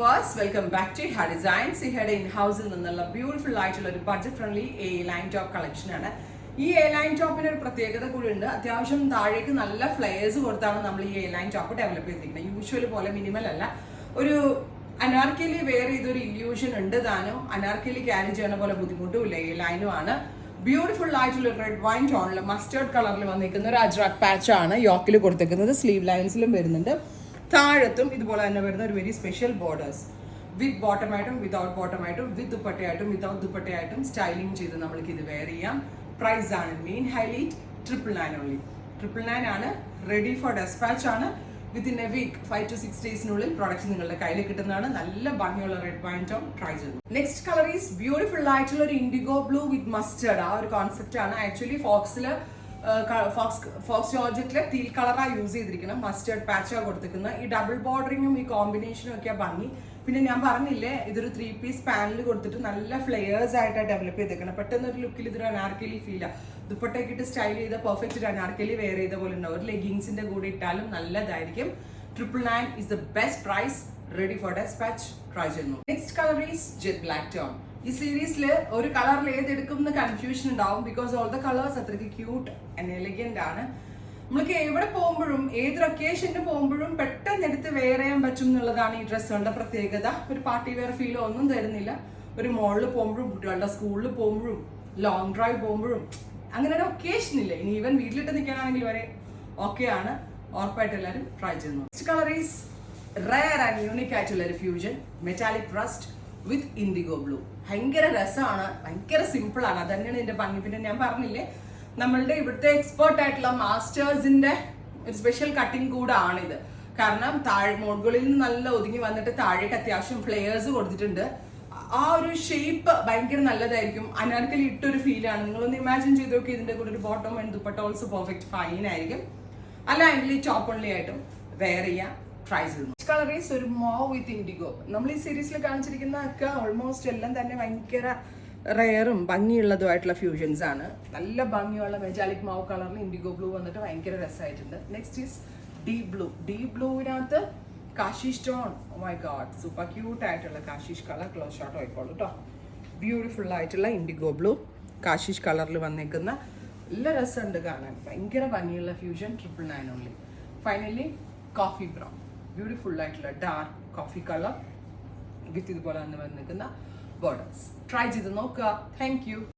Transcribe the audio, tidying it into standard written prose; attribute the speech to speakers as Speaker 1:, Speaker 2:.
Speaker 1: viewers, welcome back to Hair Designs. Here in house നിന്നുള്ള beautiful ആയിട്ടുള്ള ഒരു budget friendly A line top collection ആണ്. ഈ A line ടോപ്പിന് ഒരു പ്രത്യേകത കൂടി ഉണ്ട്. അത്യാവശ്യം താഴേക്ക് നല്ല ഫ്ലെയർസ് കൊടുത്താണ് നമ്മൾ ഈ എ ലൈൻ ടോപ്പ് ഡെവലപ്പ് ചെയ്തിരിക്കുന്നത്. യൂഷ്വൽ പോലെ മിനിമൽ അല്ല, ഒരു അനാർക്കലി വെയർ ചെയ്തൊരു ഇല്യൂഷൻ ഉണ്ട് താനും. അനാർക്കലി ക്യാരി ചെയ്യുന്ന പോലെ ബുദ്ധിമുട്ടുമില്ല. എ ലൈനും ആണ്. ബ്യൂട്ടിഫുൾ ആയിട്ടുള്ള റെഡ് വൈൻ ടോണിൽ മസ്റ്റേർഡ് കളറിൽ വന്നിരിക്കുന്ന ഒരു അജ്രാക് പാച്ച് ആണ് യോക്കിൽ കൊടുത്തിരിക്കുന്നത്. സ്ലീവ് ലൈൻസിലും വരുന്നുണ്ട്. താഴത്തും ഇതുപോലെ തന്നെ വരുന്ന ഒരു വെരി സ്പെഷ്യൽ ബോർഡേഴ്സ് വിത്ത് ബോട്ടമായിട്ടും വിതൗട്ട് ബോട്ടമായിട്ടും വിത്ത് ദുപ്പട്ടയായിട്ടും വിതൗട്ട് ദുപ്പട്ടയായിട്ടും സ്റ്റൈലിംഗ് ചെയ്ത് നമ്മൾക്ക് ഇത് വെയർ ചെയ്യാം. പ്രൈസ് ആണ് മെയിൻ ഹൈലൈറ്റ്, 999 ഓൺലി. 999 ആണ്. റെഡി ഫോർ ഡെസ്പാച്ച് ആണ്. വിത്തിൻ എ വീക്ക് 5 to 6 ഡേയ്സിനുള്ളിൽ പ്രോഡക്റ്റ് നിങ്ങളുടെ കയ്യിൽ കിട്ടുന്നതാണ്. നല്ല ഭംഗിയുള്ള റെഡ് വൈൻ ടോൺ ട്രൈ ചെയ്തു. നെക്സ്റ്റ് കളർ ഈസ് ബ്യൂട്ടിഫുൾ ആയിട്ടുള്ള ഒരു ഇൻഡിഗോ ബ്ലൂ വിത്ത് മസ്റ്റേർഡ്. ആ ഒരു കോൺസെപ്റ്റ് ആണ്. ആക്ച്വലി ഫോക്സ് ജോർജറ്റിലെ ടീൽ കളറാണ് യൂസ് ചെയ്തിരിക്കുന്നത്. മസ്റ്റേർഡ് പാച്ചാണ് കൊടുത്തിരിക്കുന്നത്. ഈ ഡബിൾ ബോർഡറിങ്ങും ഈ കോമ്പിനേഷനും ഒക്കെ ഭംഗി. പിന്നെ ഞാൻ പറഞ്ഞില്ലേ, ഇതൊരു 3 പീസ് പാനൽ കൊടുത്തിട്ട് നല്ല ഫ്ലെയേഴ്സ് ആയിട്ടാണ് ഡെവലപ്പ് ചെയ്തേക്കണം. പെട്ടെന്ന് ഒരു ലുക്കിൽ ഇതൊരു അനാർക്കലി ഫീലാണ്. ദുപ്പട്ടയൊക്കെ ഇട്ട് സ്റ്റൈൽ ചെയ്ത പെർഫെക്റ്റ് ഒരു അനാർക്കലി വെയർ ചെയ്ത പോലെ ഉണ്ടാവും. ഒരു ലെഗിങ്സിന്റെ കൂടെ ഇട്ടാലും നല്ലതായിരിക്കും. 999 is the best price. Ready for dispatch. Try ചെയ്യുന്നു. Next colour is jet black tone. ഈ സീരീസിൽ ഒരു കളറിൽ ഏതെടുക്കും എന്ന് കൺഫ്യൂഷൻ ഉണ്ടാവും. ബിക്കോസ് ഓൾ ദ കളേഴ്സ് അത്രയ്ക്ക് ക്യൂട്ട് ആൻഡ് എലിഗന്റ് ആണ്. നമ്മൾക്ക് എവിടെ പോകുമ്പോഴും ഏത് ഒക്കേഷന് പോകുമ്പോഴും പെട്ടെന്ന് എടുത്ത് വെയർ ചെയ്യാൻ പറ്റും എന്നുള്ളതാണ് ഈ ഡ്രസ്സുകളുടെ പ്രത്യേകത. ഒരു പാർട്ടി വെയർ ഫീലോ ഒന്നും തരുന്നില്ല. ഒരു മോളിൽ പോകുമ്പോഴും കുട്ടികളുടെ സ്കൂളിൽ പോകുമ്പോഴും ലോങ് ഡ്രൈവ് പോകുമ്പോഴും അങ്ങനെ ഒരു ഒക്കേഷൻ ഇല്ല. ഇനി ഈവൻ വീട്ടിലിട്ട് നിൽക്കാനാണെങ്കിൽ വരെ ഓക്കെയാണ്. ഉറപ്പായിട്ട് എല്ലാവരും ട്രൈ ചെയ്യുന്നു. Next colour is rare and unique ആയിട്ടുള്ള ഒരു ഫ്യൂഷൻ മെറ്റാലിക് റസ്റ്റ് വിത്ത് ഇൻഡിഗോ ബ്ലൂ. ഭയങ്കര രസമാണ്, ഭയങ്കര സിമ്പിൾ ആണ്. അത് തന്നെയാണ് ഇതിന്റെ ഭംഗി. പിന്നെ ഞാൻ പറഞ്ഞില്ലേ, നമ്മളുടെ ഇവിടുത്തെ എക്സ്പേർട്ട് ആയിട്ടുള്ള മാസ്റ്റേഴ്സിന്റെ ഒരു സ്പെഷ്യൽ കട്ടിങ് കൂടെ ആണിത്. കാരണം മോഡുകളിൽ നിന്ന് നല്ല ഒതുങ്ങി വന്നിട്ട് താഴേക്ക് അത്യാവശ്യം ഫ്ലെയേഴ്സ് കൊടുത്തിട്ടുണ്ട്. ആ ഒരു ഷേപ്പ് ഭയങ്കര നല്ലതായിരിക്കും. അനാർക്കലി ഇട്ടൊരു ഫീലാണ്. നിങ്ങളൊന്ന് ഇമാജിൻ ചെയ്ത് നോക്കി. ഇതിന്റെ കൂടെ ഒരു bottom and dupatta also perfect fine ആയിരിക്കും. അല്ല എങ്കിൽ ടോപ്പ് ഓൺലി ആയിട്ടും വെയർ ചെയ്യാം. ട്രൈ ചെയ്യുന്നു. കളർ ഈസ് ഒരു മോവ് വിത്ത് ഇൻഡിഗോ. നമ്മൾ ഈ സീരീസിൽ കാണിച്ചിരിക്കുന്ന ഒക്കെ ഓൾമോസ്റ്റ് എല്ലാം തന്നെ ഭയങ്കര റെയറും ഭംഗിയുള്ളതുമായിട്ടുള്ള ഫ്യൂഷൻസ് ആണ്. നല്ല ഭംഗിയുള്ള മെറ്റാലിക് മാവ് കളറിൽ ഇൻഡിഗോ ബ്ലൂ വന്നിട്ട് ഭയങ്കര രസമായിട്ടുണ്ട്. Next is deep blue. Deep ബ്ലൂവിനകത്ത് Kashish tone. Oh my god, super cute ആയിട്ടുള്ള കാശിഷ് കളർ. ക്ലോസ് ഷോട്ട് ആയിക്കോളൂ കേട്ടോ. ബ്യൂട്ടിഫുൾ ആയിട്ടുള്ള ഇൻഡിഗോ ബ്ലൂ കാശിഷ് കളറിൽ വന്നേക്കുന്ന നല്ല രസമുണ്ട് കാണാൻ. ഭയങ്കര ഭംഗിയുള്ള fusion. 999 only. Finally coffee brown. Beautiful ആയിട്ടുള്ള ഡാർക്ക് കോഫി കളർ വിത്ത് ഇതുപോലെ തന്നെ വന്നിരിക്കുന്ന ബോർഡേഴ്സ്. ട്രൈ ചെയ്ത് നോക്കുക. Thank you.